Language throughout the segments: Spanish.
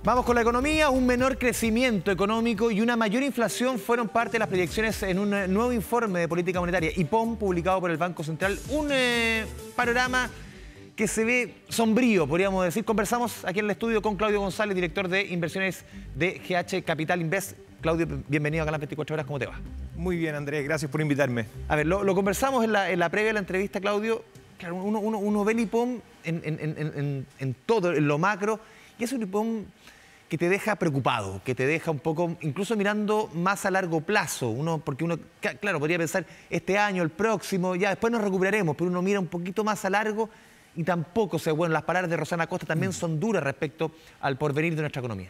Vamos con la economía. Un menor crecimiento económico y una mayor inflación fueron parte de las proyecciones en un nuevo informe de política monetaria, IPOM, publicado por el Banco Central. Un panorama que se ve sombrío, podríamos decir. Conversamos aquí en el estudio con Claudio González, director de inversiones de GH Capital Invest. Claudio, bienvenido a Canal 24 Horas. ¿Cómo te va? Muy bien, Andrés. Gracias por invitarme. A ver, lo conversamos en la previa de la entrevista, Claudio. Claro, uno ve el IPOM en todo, en lo macro, y es un IPOM que te deja preocupado, que te deja un poco, incluso mirando más a largo plazo. Porque uno, claro, podría pensar este año, el próximo, ya después nos recuperaremos, pero uno mira un poquito más a largo y tampoco se... Bueno, las palabras de Rosana Acosta también son duras respecto al porvenir de nuestra economía.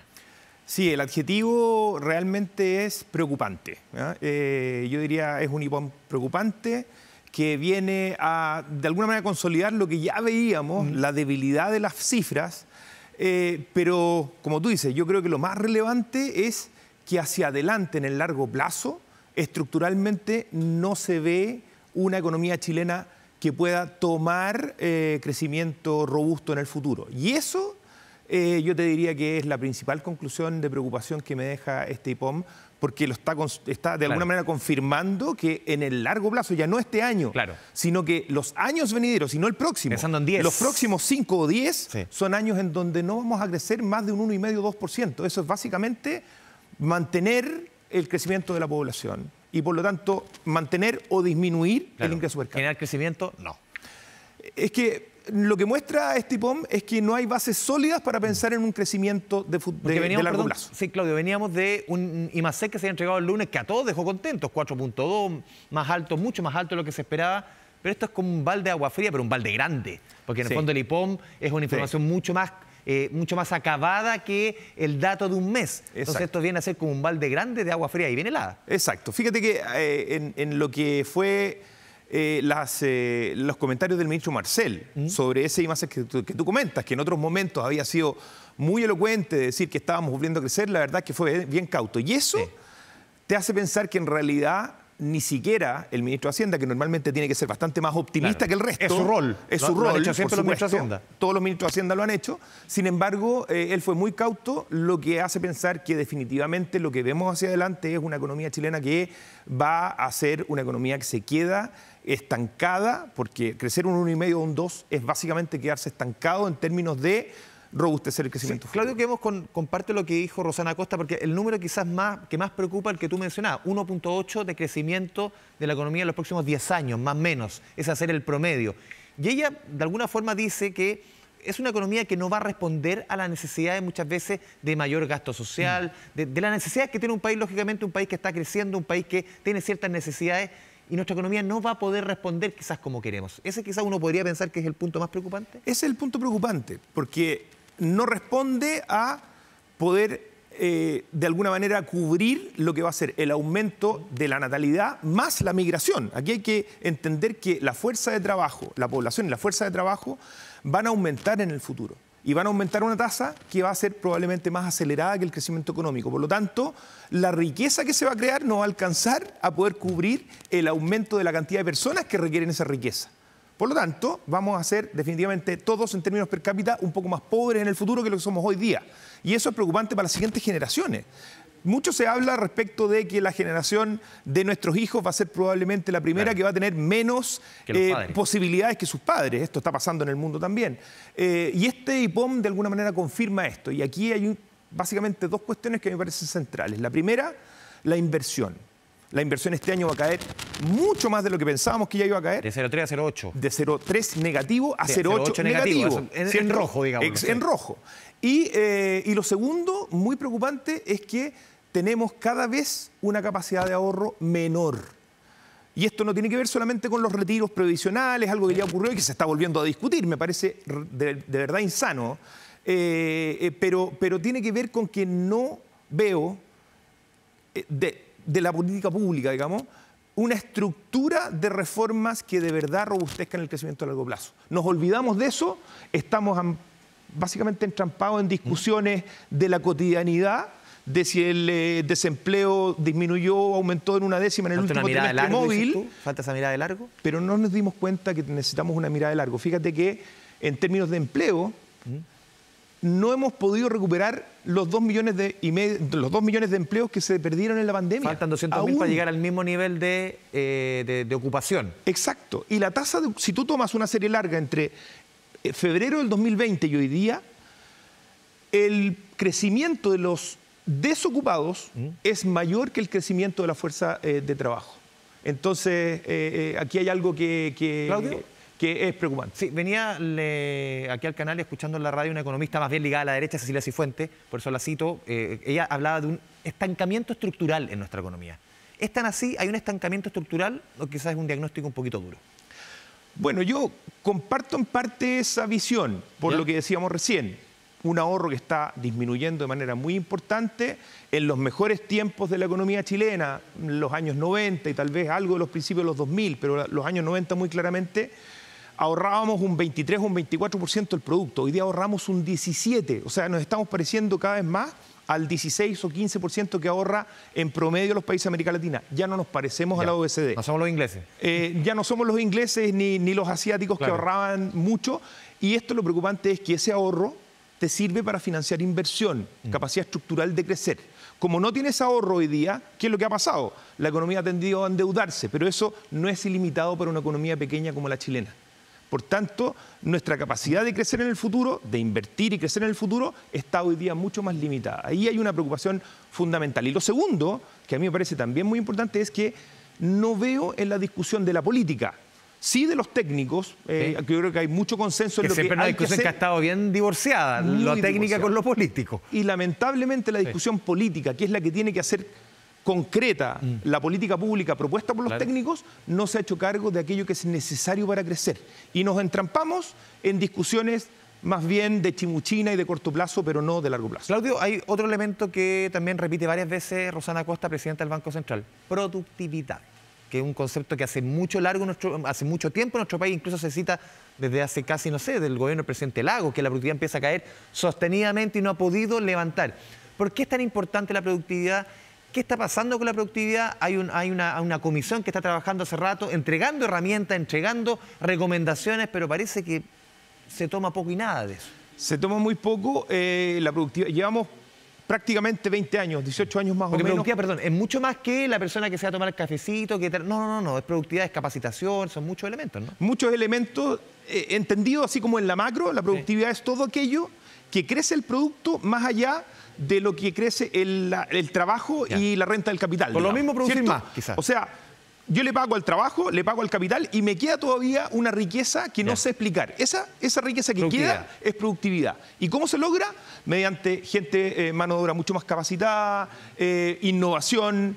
Sí, el adjetivo realmente es preocupante, ¿ya? Yo diría es un IPOM preocupante que viene a, de alguna manera, consolidar lo que ya veíamos, la debilidad de las cifras, pero, como tú dices, yo creo que lo más relevante es que hacia adelante, en el largo plazo, estructuralmente no se ve una economía chilena que pueda tomar crecimiento robusto en el futuro. Y eso yo te diría que es la principal conclusión de preocupación que me deja este IPOM, porque lo está de alguna manera confirmando que en el largo plazo, ya no este año, sino que los años venideros, y no el próximo, pensando en 10. Los próximos 5 o 10 son años en donde no vamos a crecer más de un 1,5-2%. Eso es básicamente mantener el crecimiento de la población y, por lo tanto, mantener o disminuir el ingreso per cápita. ¿Generar crecimiento? No. Es que lo que muestra este IPOM es que no hay bases sólidas para pensar en un crecimiento de largo plazo. Sí, Claudio, veníamos de un IMACEC que se había entregado el lunes, que a todos dejó contentos, 4.2, más alto, mucho más alto de lo que se esperaba, pero esto es como un balde de agua fría, pero un balde grande, porque en el fondo el IPOM es una información mucho más acabada que el dato de un mes. Entonces esto viene a ser como un balde grande de agua fría y bien helada. Exacto. Fíjate que en lo que fue... los comentarios del ministro Marcel sobre ese IMACEC que tú comentas, que en otros momentos había sido muy elocuente de decir que estábamos volviendo a crecer, la verdad es que fue bien cauto. Y eso te hace pensar que en realidad ni siquiera el ministro de Hacienda, que normalmente tiene que ser bastante más optimista que el resto. Es su rol. Es su rol. Lo han hecho siempre los ministros de Hacienda. Todos los ministros de Hacienda lo han hecho. Sin embargo, él fue muy cauto, lo que hace pensar que definitivamente lo que vemos hacia adelante es una economía chilena que va a ser una economía que se queda estancada, porque crecer un 1,5 o un 2 es básicamente quedarse estancado en términos de robustecer el crecimiento. Sí, Claudio, quedemos con parte de lo que dijo Rosana Acosta, porque el número quizás que más preocupa el que tú mencionabas, 1.8 de crecimiento de la economía en los próximos 10 años, más o menos, es hacer el promedio. Y ella, de alguna forma, dice que es una economía que no va a responder a las necesidades muchas veces de mayor gasto social, de las necesidades que tiene un país, lógicamente, un país que está creciendo, un país que tiene ciertas necesidades, y nuestra economía no va a poder responder quizás como queremos. ¿Ese quizás uno podría pensar que es el punto más preocupante? Ese es el punto preocupante, porque no responde a poder, de alguna manera, cubrir lo que va a ser el aumento de la natalidad más la migración. Aquí hay que entender que la fuerza de trabajo, la población y la fuerza de trabajo van a aumentar en el futuro. Y van a aumentar una tasa que va a ser probablemente más acelerada que el crecimiento económico. Por lo tanto, la riqueza que se va a crear no va a alcanzar a poder cubrir el aumento de la cantidad de personas que requieren esa riqueza. Por lo tanto, vamos a ser definitivamente todos en términos per cápita un poco más pobres en el futuro que lo que somos hoy día. Y eso es preocupante para las siguientes generaciones. Mucho se habla respecto de que la generación de nuestros hijos va a ser probablemente la primera que va a tener menos posibilidades que sus padres. Esto está pasando en el mundo también. Y este IPOM de alguna manera confirma esto. Y aquí hay básicamente dos cuestiones que me parecen centrales. La primera, la inversión. La inversión este año va a caer mucho más de lo que pensábamos que ya iba a caer. De 0,3 a 0,8. De 0,3 negativo a 0,8 negativo. En rojo, digamos. En rojo. Y lo segundo, muy preocupante, es que tenemos cada vez una capacidad de ahorro menor. Y esto no tiene que ver solamente con los retiros previsionales, algo que ya ocurrió y que se está volviendo a discutir. Me parece de verdad insano. Pero tiene que ver con que no veo de la política pública, digamos, una estructura de reformas que de verdad robustezcan el crecimiento a largo plazo. Nos olvidamos de eso, estamos básicamente entrampados en discusiones de la cotidianidad, de si el desempleo disminuyó o aumentó en una décima en el último trimestre móvil. ¿Falta esa mirada de largo? Pero no nos dimos cuenta que necesitamos una mirada de largo. Fíjate que en términos de empleo, no hemos podido recuperar los 2 millones los 2 millones de empleos que se perdieron en la pandemia. Faltan 200.000 para llegar al mismo nivel de ocupación. Exacto. Y la tasa, si tú tomas una serie larga entre febrero del 2020 y hoy día, el crecimiento de los desocupados es mayor que el crecimiento de la fuerza de trabajo. Entonces, aquí hay algo ¿Claudio? Que es preocupante. Sí, venía aquí al canal escuchando en la radio una economista más bien ligada a la derecha, Cecilia Cifuentes, por eso la cito. Ella hablaba de un estancamiento estructural en nuestra economía. ¿Es tan así? ¿Hay un estancamiento estructural o quizás es un diagnóstico un poquito duro? Bueno, yo comparto en parte esa visión, por lo que decíamos recién. Un ahorro que está disminuyendo de manera muy importante en los mejores tiempos de la economía chilena, los años 90 y tal vez algo de los principios de los 2000, pero los años 90 muy claramente, ahorrábamos un 23 o un 24% del producto. Hoy día ahorramos un 17%, o sea, nos estamos pareciendo cada vez más al 16 o 15% que ahorra en promedio los países de América Latina. Ya no nos parecemos a la OECD. No somos los ingleses. Ya no somos los ingleses ni los asiáticos que ahorraban mucho. Y esto lo preocupante es que ese ahorro te sirve para financiar inversión, capacidad estructural de crecer. Como no tienes ahorro hoy día, ¿qué es lo que ha pasado? La economía ha tendido a endeudarse, pero eso no es ilimitado para una economía pequeña como la chilena. Por tanto, nuestra capacidad de crecer en el futuro, de invertir y crecer en el futuro, está hoy día mucho más limitada. Ahí hay una preocupación fundamental. Y lo segundo, que a mí me parece también muy importante, es que no veo en la discusión de la política, sí de los técnicos, yo creo que hay mucho consenso en lo que hay que hacer. Siempre una discusión que ha estado bien divorciada, lo técnica con lo político. Y lamentablemente la discusión política, que es la que tiene que hacer concreta la política pública propuesta por los técnicos, no se ha hecho cargo de aquello que es necesario para crecer. Y nos entrampamos en discusiones más bien de chimuchina y de corto plazo, pero no de largo plazo. Claudio, hay otro elemento que también repite varias veces Rosana Costa, presidenta del Banco Central: productividad, que es un concepto que hace mucho tiempo en nuestro país, incluso se cita desde hace casi, no sé, del gobierno del presidente Lagos, que la productividad empieza a caer sostenidamente y no ha podido levantar. ¿Por qué es tan importante la productividad? ¿Qué está pasando con la productividad? Hay una comisión que está trabajando hace rato, entregando herramientas, entregando recomendaciones, pero parece que se toma poco y nada de eso. Se toma muy poco. La productividad, llevamos prácticamente 20 años, 18 años más o menos. Productividad, perdón, es mucho más que la persona que se va a tomar el cafecito. No, es productividad, es capacitación, son muchos elementos, ¿no? Muchos elementos, entendido así como en la macro, la productividad es todo aquello que crece el producto más allá de lo que crece el trabajo y la renta del capital. Por lo mismo producir ¿cierto? más, quizás. O sea, yo le pago al trabajo, le pago al capital y me queda todavía una riqueza que no sé explicar. Esa riqueza que queda es productividad. ¿Y cómo se logra? Mediante gente, mano de obra mucho más capacitada, innovación,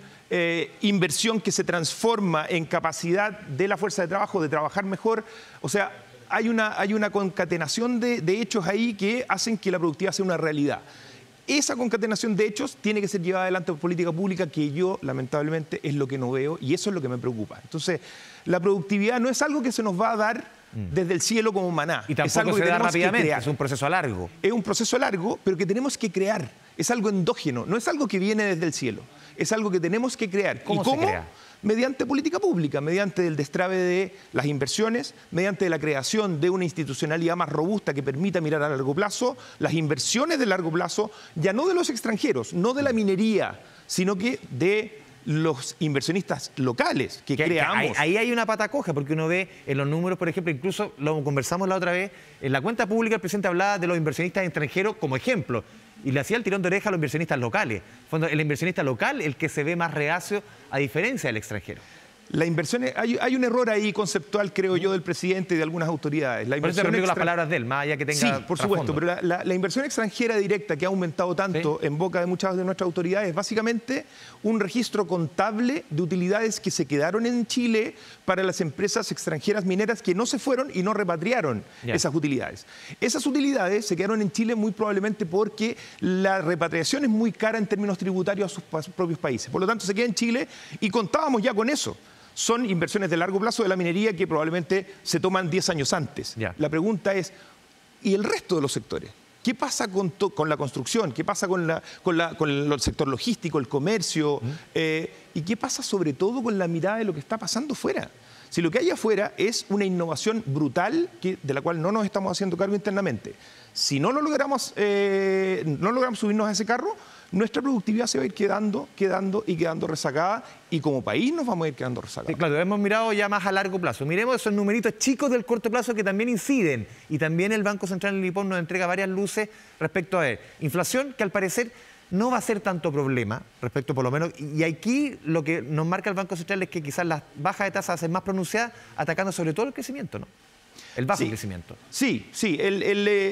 inversión que se transforma en capacidad de la fuerza de trabajo de trabajar mejor. O sea, hay una concatenación de hechos ahí que hacen que la productividad sea una realidad. Esa concatenación de hechos tiene que ser llevada adelante por política pública, que yo, lamentablemente, es lo que no veo y eso es lo que me preocupa. Entonces, la productividad no es algo que se nos va a dar desde el cielo como maná. Y tampoco es algo se que da tenemos rápidamente, que crear. es un proceso largo. Es un proceso largo, pero que tenemos que crear. Es algo endógeno, no es algo que viene desde el cielo. Es algo que tenemos que crear. ¿Cómo se crea? Mediante política pública, mediante el destrave de las inversiones, mediante la creación de una institucionalidad más robusta que permita mirar a largo plazo, las inversiones de largo plazo, ya no de los extranjeros, no de la minería, sino que de los inversionistas locales que creamos. Ahí hay una pata coja, porque uno ve en los números, por ejemplo, incluso lo conversamos la otra vez, en la cuenta pública el presidente hablaba de los inversionistas extranjeros como ejemplo, y le hacía el tirón de oreja a los inversionistas locales. El inversionista local el que se ve más reacio a diferencia del extranjero. La inversión, hay un error ahí conceptual, creo yo, del presidente y de algunas autoridades. Por eso te repito las palabras de él, más allá que tenga Sí, por supuesto, pero la inversión extranjera directa que ha aumentado tanto en boca de muchas de nuestras autoridades es básicamente un registro contable de utilidades que se quedaron en Chile para las empresas extranjeras mineras que no se fueron y no repatriaron esas utilidades. Esas utilidades se quedaron en Chile muy probablemente porque la repatriación es muy cara en términos tributarios a sus propios países. Por lo tanto, se queda en Chile y contábamos ya con eso. Son inversiones de largo plazo de la minería que probablemente se toman 10 años antes. La pregunta es, ¿y el resto de los sectores? ¿Qué pasa con la construcción? ¿Qué pasa con el sector logístico, el comercio? ¿Y qué pasa sobre todo con la mirada de lo que está pasando fuera? Si lo que hay afuera es una innovación brutal de la cual no nos estamos haciendo cargo internamente, si no logramos subirnos a ese carro, nuestra productividad se va a ir quedando rezagada y como país nos vamos a ir quedando rezagados. Sí, claro, hemos mirado ya más a largo plazo. Miremos esos numeritos chicos del corto plazo que también inciden. Y también el Banco Central en Nippon nos entrega varias luces respecto a inflación, que al parecer no va a ser tanto problema, respecto por lo menos. Y aquí lo que nos marca el Banco Central es que quizás las bajas de tasas van a ser más pronunciadas, atacando sobre todo el crecimiento, ¿no? El bajo crecimiento. Sí.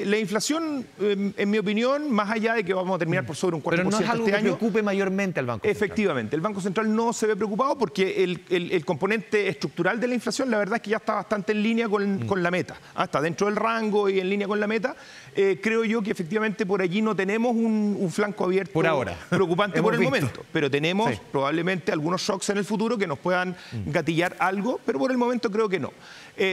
La inflación, en mi opinión, más allá de que vamos a terminar por sobre un 4% Pero no es algo este que año, preocupe mayormente al Banco Central. Efectivamente, el Banco Central no se ve preocupado porque el componente estructural de la inflación, la verdad es que ya está bastante en línea con la meta. Está dentro del rango y en línea con la meta. Creo yo que efectivamente por allí no tenemos un flanco abierto por ahora. Preocupante por el visto. momento. Pero tenemos probablemente algunos shocks en el futuro que nos puedan gatillar algo, pero por el momento creo que no.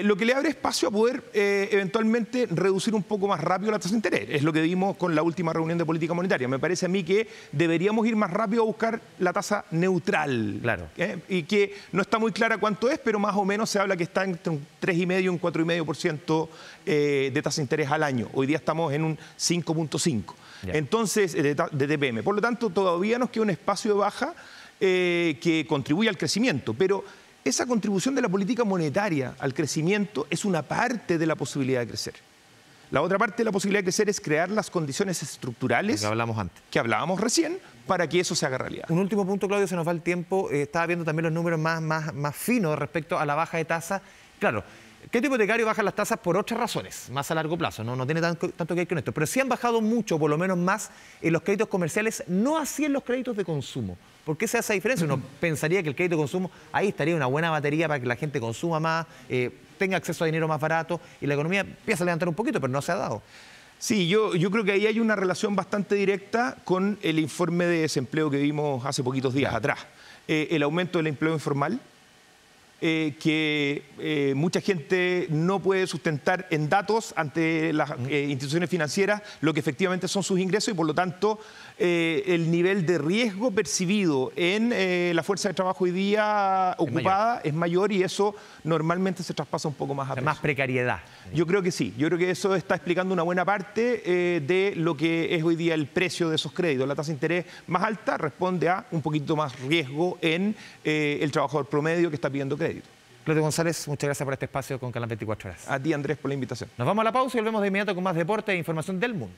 Lo que le abre espacio a poder eventualmente reducir un poco más rápido la tasa de interés. Es lo que vimos con la última reunión de política monetaria. Me parece a mí que deberíamos ir más rápido a buscar la tasa neutral. Claro. Y que no está muy clara cuánto es, pero más o menos se habla que está entre un 3,5% y un 4,5% de tasa de interés al año. Hoy día estamos en un 5,5%. Entonces, de TPM. Por lo tanto, todavía nos queda un espacio de baja que contribuye al crecimiento. Pero esa contribución de la política monetaria al crecimiento es una parte de la posibilidad de crecer. La otra parte de la posibilidad de crecer es crear las condiciones estructurales que hablábamos recién para que eso se haga realidad. Un último punto, Claudio, se nos va el tiempo. Estaba viendo también los números más finos respecto a la baja de tasa. Claro, el crédito hipotecario baja las tasas por otras razones, más a largo plazo, no tiene tanto que ver con esto. Pero sí han bajado mucho, por lo menos más, en los créditos comerciales, no así en los créditos de consumo. ¿Por qué se hace esa diferencia? Uno pensaría que el crédito de consumo, ahí estaría una buena batería para que la gente consuma más, tenga acceso a dinero más barato y la economía empieza a levantar un poquito, pero no se ha dado. Sí, yo creo que ahí hay una relación bastante directa con el informe de desempleo que vimos hace poquitos días atrás. El aumento del empleo informal, que mucha gente no puede sustentar en datos ante las instituciones financieras lo que efectivamente son sus ingresos y por lo tanto el nivel de riesgo percibido en la fuerza de trabajo hoy día ocupada es mayor y eso normalmente se traspasa un poco más a precios. Más precariedad. Yo creo que sí, yo creo que eso está explicando una buena parte de lo que es hoy día el precio de esos créditos. La tasa de interés más alta responde a un poquito más riesgo en el trabajador promedio que está pidiendo crédito. Claudio González, muchas gracias por este espacio con Canal 24 Horas. A ti, Andrés, por la invitación. Nos vamos a la pausa y volvemos de inmediato con más deporte e información del mundo.